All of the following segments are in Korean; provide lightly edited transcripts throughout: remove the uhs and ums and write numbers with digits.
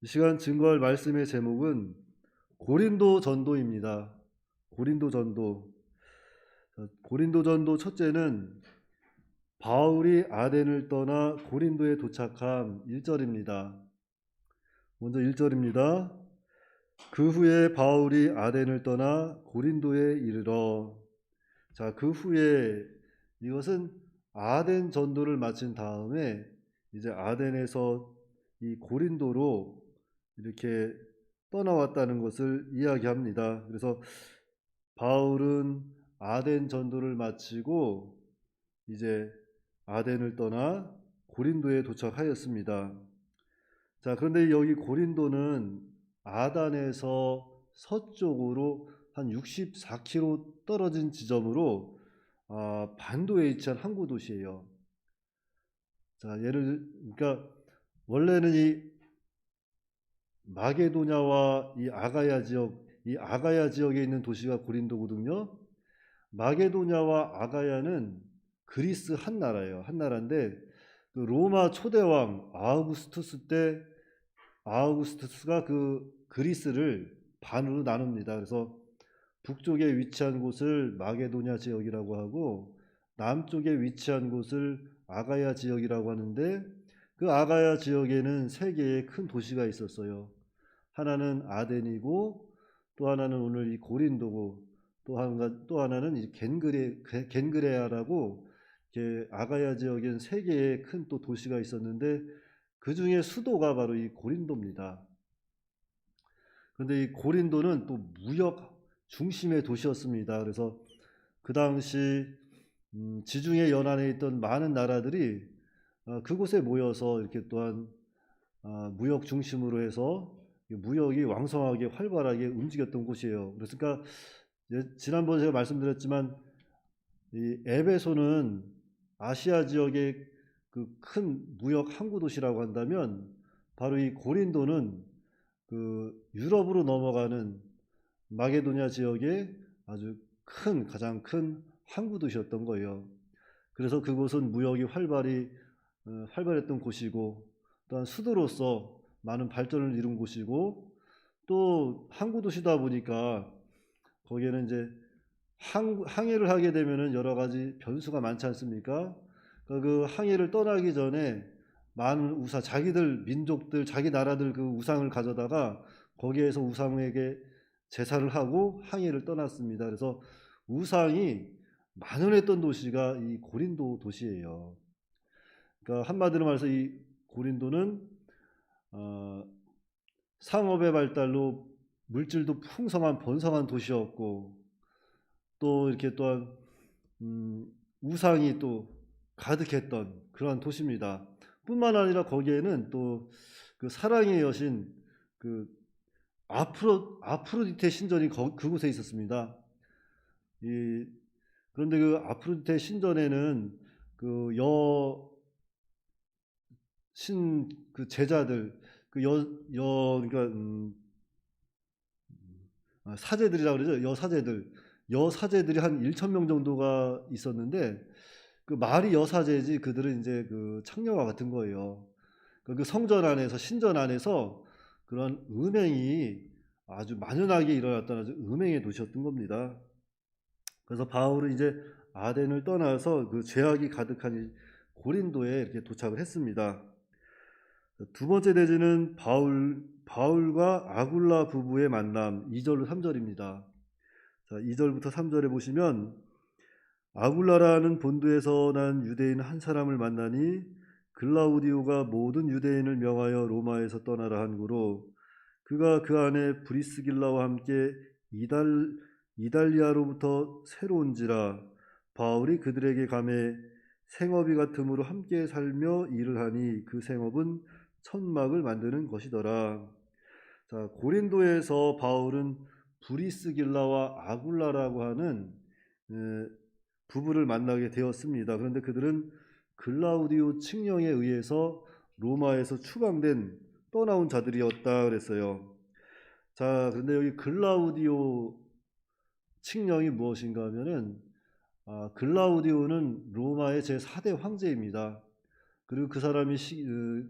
이 시간 증거할 말씀의 제목은 고린도 전도입니다. 고린도 전도. 고린도 전도 첫째는 바울이 아덴을 떠나 고린도에 도착한 1절입니다. 먼저 1절입니다. 그 후에 바울이 아덴을 떠나 고린도에 이르러. 자, 그 후에 이것은 아덴 전도를 마친 다음에 이제 아덴에서 이 고린도로 이렇게 떠나왔다는 것을 이야기합니다. 그래서 바울은 아덴 전도를 마치고 이제 아덴을 떠나 고린도에 도착하였습니다. 자, 그런데 여기 고린도는 아단에서 서쪽으로 한 64km 떨어진 지점으로 반도에 위치한 항구 도시예요. 자, 그러니까 원래는 이 마게도냐와 이 아가야 지역에 있는 도시가 고린도거든요. 마게도냐와 아가야는 그리스 한 나라예요. 한 나라인데 그 로마 초대왕 아우구스투스가 그 그리스를 반으로 나눕니다. 그래서 북쪽에 위치한 곳을 마게도냐 지역이라고 하고 남쪽에 위치한 곳을 아가야 지역이라고 하는데 그 아가야 지역에는 세 개의 큰 도시가 있었어요. 하나는 아덴이고 또 하나는 오늘 이 고린도고 또 하나는 이 겐그레아라고 아가야 지역엔 세 개의 큰 또 도시가 있었는데 그 중에 수도가 바로 이 고린도입니다. 그런데 이 고린도는 또 무역 중심의 도시였습니다. 그래서 그 당시 지중해 연안에 있던 많은 나라들이 그곳에 모여서 이렇게 또한 무역 중심으로 해서 무역이 왕성하게 활발하게 움직였던 곳이에요. 그러니까 지난번에 제가 말씀드렸지만 이 에베소는 아시아 지역의 그 큰 무역 항구 도시라고 한다면 바로 이 고린도는 그 유럽으로 넘어가는 마게도냐 지역의 아주 가장 큰 항구 도시였던 거예요. 그래서 그곳은 무역이 활발했던 곳이고 또한 수도로서 많은 발전을 이룬 곳이고 또 항구 도시다 보니까 거기에는 이제 항해를 하게 되면은 여러 가지 변수가 많지 않습니까? 그 항해를 떠나기 전에 많은 자기들 민족들 자기 나라들 그 우상을 가져다가 거기에서 우상에게 제사를 하고 항해를 떠났습니다. 그래서 우상이 만연했던 도시가 이 고린도 도시예요. 그러니까 한마디로 말해서 이 고린도는 상업의 발달로 물질도 풍성한 번성한 도시였고 또 이렇게 또한 우상이 또 가득했던 그러한 도시입니다. 뿐만 아니라 거기에는 또 그 사랑의 여신 그 아프로디테 신전이 그곳에 있었습니다. 그런데 그 아프로디테 신전에는 그 제자들 그러니까 사제들이라고 그러죠. 여사제들이 한 1,000명 정도가 있었는데 그 말이 여사제지 그들은 이제 그 창녀와 같은 거예요. 그 성전 안에서 신전 안에서 그런 음행이 아주 만연하게 일어났던 아주 음행의 도시였던 겁니다. 그래서 바울은 이제 아덴을 떠나서 그 죄악이 가득한 고린도에 이렇게 도착을 했습니다. 두 번째 대지는 바울과 아굴라 부부의 만남 2절로 3절입니다. 자, 2절부터 3절에 보시면 아굴라라는 본도에서 난 유대인 한 사람을 만나니 글라우디오가 모든 유대인을 명하여 로마에서 떠나라 한구로 그가 그 안에 브리스길라와 함께 이달리아로부터 새로 온지라 바울이 그들에게 가매 생업이 같음으로 함께 살며 일을 하니 그 생업은 천막을 만드는 것이더라. 자, 고린도에서 바울은 브리스길라와 아굴라라고 하는 부부를 만나게 되었습니다. 그런데 그들은 글라우디오 칙령에 의해서 로마에서 추방된 떠나온 자들이었다 그랬어요. 자, 그런데 여기 글라우디오 칙령이 무엇인가 하면은 글라우디오는 로마의 제4대 황제입니다. 그리고 그 사람이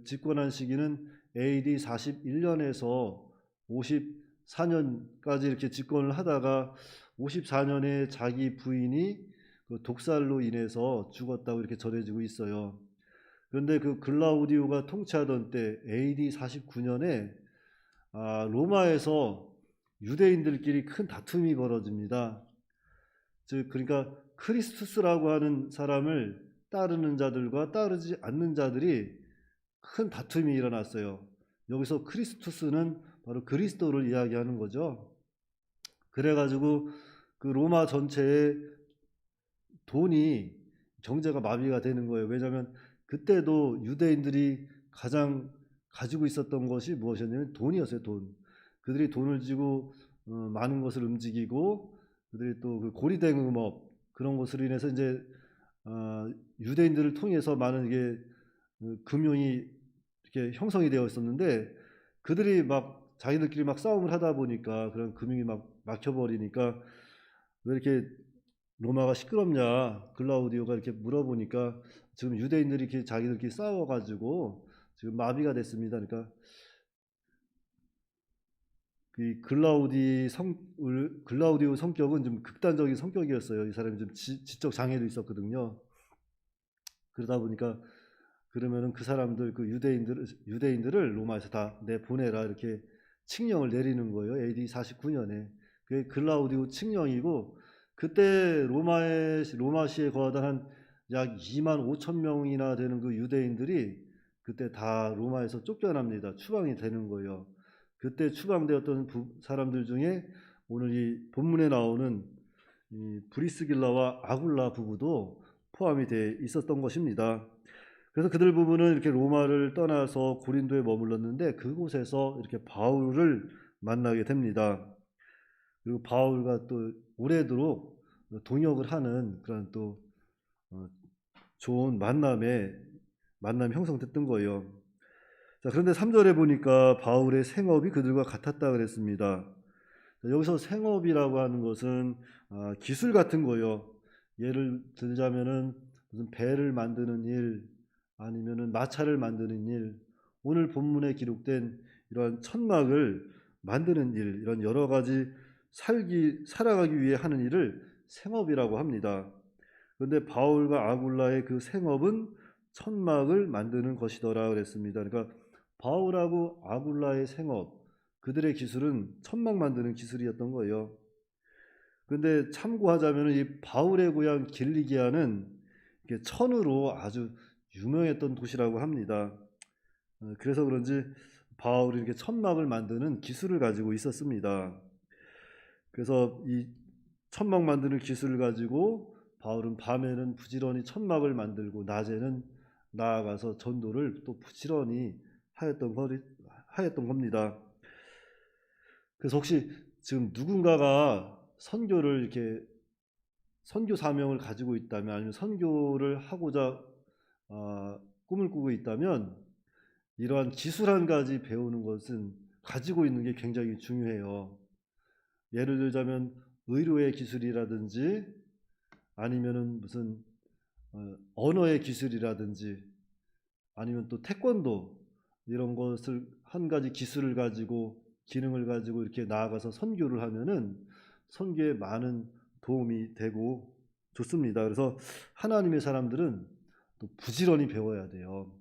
집권한 시기는 AD 41년에서 54년까지 이렇게 집권을 하다가 54년에 자기 부인이 그 독살로 인해서 죽었다고 이렇게 전해지고 있어요. 그런데 그 글라우디오가 통치하던 때 AD 49년에 로마에서 유대인들끼리 큰 다툼이 벌어집니다. 즉 그러니까 크리스투스라고 하는 사람을 따르는 자들과 따르지 않는 자들이 큰 다툼이 일어났어요. 여기서 크리스투스는 바로 그리스도를 이야기하는 거죠. 그래가지고 그 로마 전체에 돈이 경제가 마비가 되는 거예요. 왜냐하면 그때도 유대인들이 가장 가지고 있었던 것이 무엇이었냐면 돈이었어요. 돈. 그들이 돈을 쥐고 많은 것을 움직이고 그들이 또 그 고리대금업 그런 것으로 인해서 이제 유대인들을 통해서 많은 이게 금융이 이렇게 형성이 되어 있었는데 그들이 막 자기들끼리 막 싸움을 하다 보니까 그런 금융이 막 막혀버리니까 왜 이렇게 로마가 시끄럽냐 글라우디오가 이렇게 물어보니까 지금 유대인들이 이렇게 자기들끼리 싸워가지고 지금 마비가 됐습니다. 그러니까 그 글라우디오 성격은 좀 극단적인 성격이었어요. 이 사람이 좀 지적 장애도 있었거든요. 그러다 보니까 그러면은 그 사람들 그 유대인들을 로마에서 다 내보내라 이렇게 칙령을 내리는 거예요. AD 49년에. 그게 글라우디오 칙령이고 그때 로마시에 거하던 한 약 2만 5천 명이나 되는 그 유대인들이 그때 다 로마에서 쫓겨납니다. 추방이 되는 거예요. 그때 추방되었던 사람들 중에 오늘 이 본문에 나오는 이 브리스길라와 아굴라 부부도 포함이 돼 있었던 것입니다. 그래서 그들 부부는 이렇게 로마를 떠나서 고린도에 머물렀는데 그곳에서 이렇게 바울을 만나게 됩니다. 그리고 바울과 또 오래도록 동역을 하는 그런 또 좋은 만남이 형성됐던 거예요. 자, 그런데 3절에 보니까 바울의 생업이 그들과 같았다 그랬습니다. 여기서 생업이라고 하는 것은 기술 같은 거예요. 예를 들자면은 무슨 배를 만드는 일, 아니면은 마차를 만드는 일, 오늘 본문에 기록된 이러한 천막을 만드는 일, 이런 여러 가지 살아가기 위해 하는 일을 생업이라고 합니다. 그런데 바울과 아굴라의 그 생업은 천막을 만드는 것이더라 그랬습니다. 그러니까 바울하고 아굴라의 생업, 그들의 기술은 천막 만드는 기술이었던 거예요. 그런데 참고하자면 이 바울의 고향 길리기아는 천으로 아주 유명했던 도시라고 합니다. 그래서 그런지 바울이 이렇게 천막을 만드는 기술을 가지고 있었습니다. 그래서 이 천막 만드는 기술을 가지고 바울은 밤에는 부지런히 천막을 만들고 낮에는 나아가서 전도를 또 부지런히 하였던 겁니다. 그래서 혹시 지금 누군가가 선교를 이렇게 선교 사명을 가지고 있다면 아니면 선교를 하고자 꿈을 꾸고 있다면 이러한 기술 한 가지 배우는 것은 가지고 있는 게 굉장히 중요해요. 예를 들자면 의료의 기술이라든지 아니면은 무슨 언어의 기술이라든지 아니면 또 태권도 이런 것을 한 가지 기술을 가지고 기능을 가지고 이렇게 나아가서 선교를 하면은 선교에 많은 도움이 되고 좋습니다. 그래서 하나님의 사람들은 또 부지런히 배워야 돼요.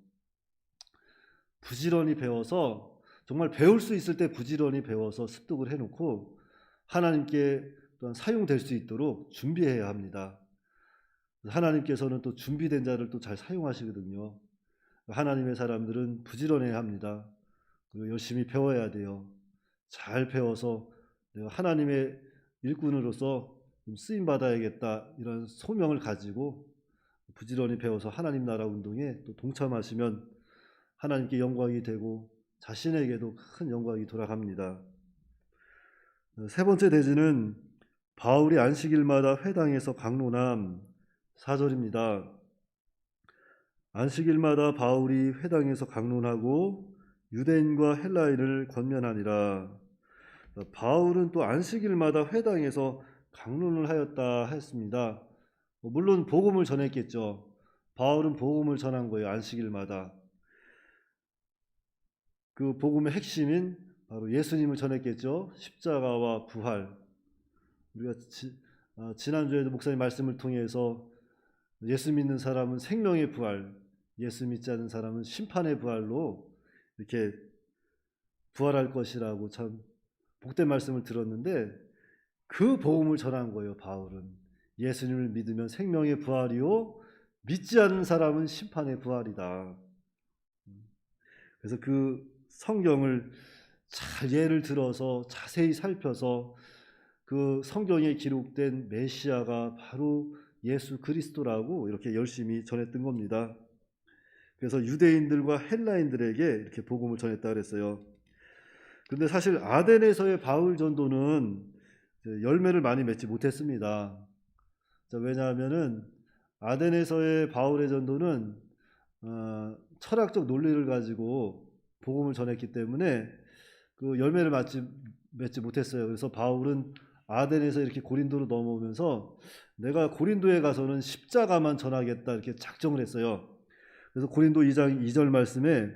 부지런히 배워서 정말 배울 수 있을 때 부지런히 배워서 습득을 해놓고 하나님께 또한 사용될 수 있도록 준비해야 합니다. 하나님께서는 또 준비된 자를 또 잘 사용하시거든요. 하나님의 사람들은 부지런해야 합니다. 그리고 열심히 배워야 돼요. 잘 배워서 내가 하나님의 일꾼으로서 쓰임 받아야겠다 이런 소명을 가지고 부지런히 배워서 하나님 나라 운동에 또 동참하시면 하나님께 영광이 되고 자신에게도 큰 영광이 돌아갑니다. 세 번째 대지는 바울이 안식일마다 회당에서 강론함 4절입니다. 안식일마다 바울이 회당에서 강론하고 유대인과 헬라인을 권면하니라. 바울은 또 안식일마다 회당에서 강론을 하였다 했습니다. 물론 복음을 전했겠죠. 바울은 복음을 전한 거예요. 안식일마다. 그 복음의 핵심인 바로 예수님을 전했겠죠. 십자가와 부활. 우리가 지난주에도 목사님 말씀을 통해서 예수 믿는 사람은 생명의 부활, 예수 믿지 않는 사람은 심판의 부활로 이렇게 부활할 것이라고 참 복된 말씀을 들었는데, 그 복음을 전한 거예요. 바울은 예수님을 믿으면 생명의 부활이요 믿지 않는 사람은 심판의 부활이다. 그래서 그 성경을 잘 예를 들어서 자세히 살펴서 그 성경에 기록된 메시아가 바로 예수 그리스도라고 이렇게 열심히 전했던 겁니다. 그래서 유대인들과 헬라인들에게 이렇게 복음을 전했다 그랬어요. 근데 사실 아덴에서의 바울 전도는 열매를 많이 맺지 못했습니다. 왜냐하면은 아덴에서의 바울의 전도는 철학적 논리를 가지고 복음을 전했기 때문에 그 열매를 맺지 못했어요. 그래서 바울은 아덴에서 이렇게 고린도로 넘어오면서 내가 고린도에 가서는 십자가만 전하겠다 이렇게 작정을 했어요. 그래서 고린도 2장 2절 말씀에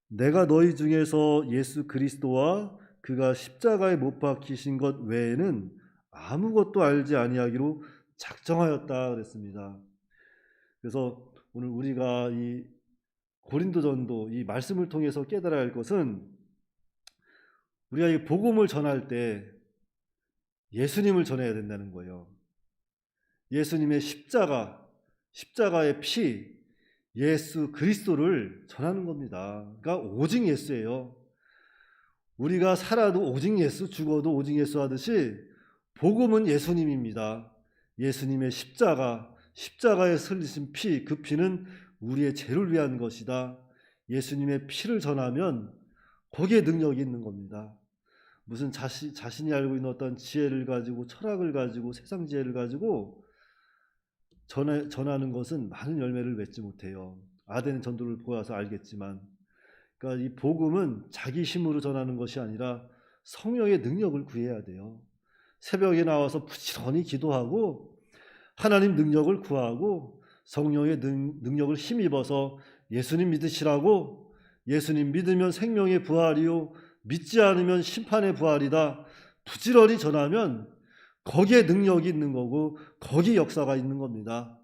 내가 너희 중에서 예수 그리스도와 그가 십자가에 못 박히신 것 외에는 아무것도 알지 아니하기로 작정하였다 그랬습니다. 그래서 오늘 우리가 이 고린도 전도 이 말씀을 통해서 깨달아야 할 것은, 우리가 이 복음을 전할 때 예수님을 전해야 된다는 거예요. 예수님의 십자가의 피, 예수 그리스도를 전하는 겁니다. 그러니까 오직 예수예요. 우리가 살아도 오직 예수, 죽어도 오직 예수 하듯이 복음은 예수님입니다. 예수님의 십자가에 흘리신 피, 그 피는 우리의 죄를 위한 것이다. 예수님의 피를 전하면 거기에 능력이 있는 겁니다. 무슨 자신이 알고 있는 어떤 지혜를 가지고, 철학을 가지고, 세상 지혜를 가지고 전하는 것은 많은 열매를 맺지 못해요. 아덴 전도를 보아서 알겠지만, 그러니까 이 복음은 자기 힘으로 전하는 것이 아니라 성령의 능력을 구해야 돼요. 새벽에 나와서 부지런히 기도하고 하나님 능력을 구하고 성령의 능력을 힘입어서 예수님 믿으시라고, 예수님 믿으면 생명의 부활이요 믿지 않으면 심판의 부활이다 부지런히 전하면 거기에 능력이 있는 거고 거기에 역사가 있는 겁니다.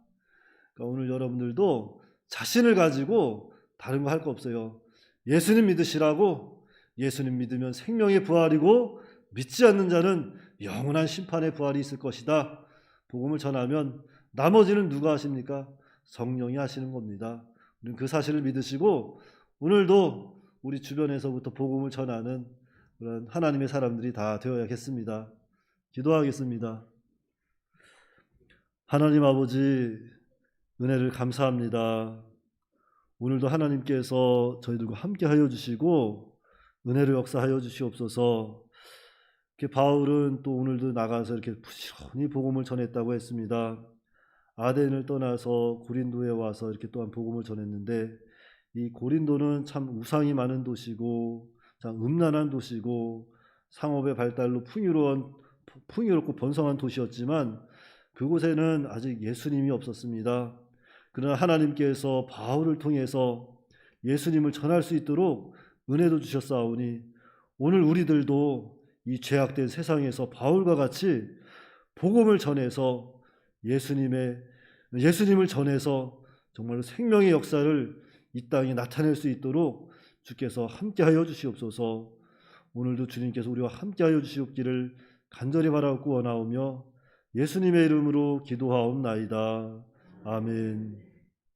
그러니까 오늘 여러분들도 자신을 가지고 다른 거 할 거 없어요. 예수님 믿으시라고, 예수님 믿으면 생명의 부활이고 믿지 않는 자는 영원한 심판의 부활이 있을 것이다. 복음을 전하면 나머지는 누가 하십니까? 성령이 하시는 겁니다. 우리는 그 사실을 믿으시고 오늘도 우리 주변에서부터 복음을 전하는 그런 하나님의 사람들이 다 되어야겠습니다. 기도하겠습니다. 하나님 아버지, 은혜를 감사합니다. 오늘도 하나님께서 저희들과 함께 하여 주시고 은혜로 역사하여 주시옵소서. 이렇게 바울은 또 오늘도 나가서 이렇게 부지런히 복음을 전했다고 했습니다. 아덴을 떠나서 고린도에 와서 이렇게 또한 복음을 전했는데, 이 고린도는 참 우상이 많은 도시고 참 음란한 도시고 상업의 발달로 풍요롭고 번성한 도시였지만 그곳에는 아직 예수님이 없었습니다. 그러나 하나님께서 바울을 통해서 예수님을 전할 수 있도록 은혜도 주셨사오니 오늘 우리들도 이 죄악된 세상에서 바울과 같이 복음을 전해서 예수님을 전해서 정말로 생명의 역사를 이 땅에 나타낼 수 있도록 주께서 함께하여 주시옵소서. 오늘도 주님께서 우리와 함께하여 주시옵기를 간절히 바라고 원하오며 예수님의 이름으로 기도하옵나이다. 아멘.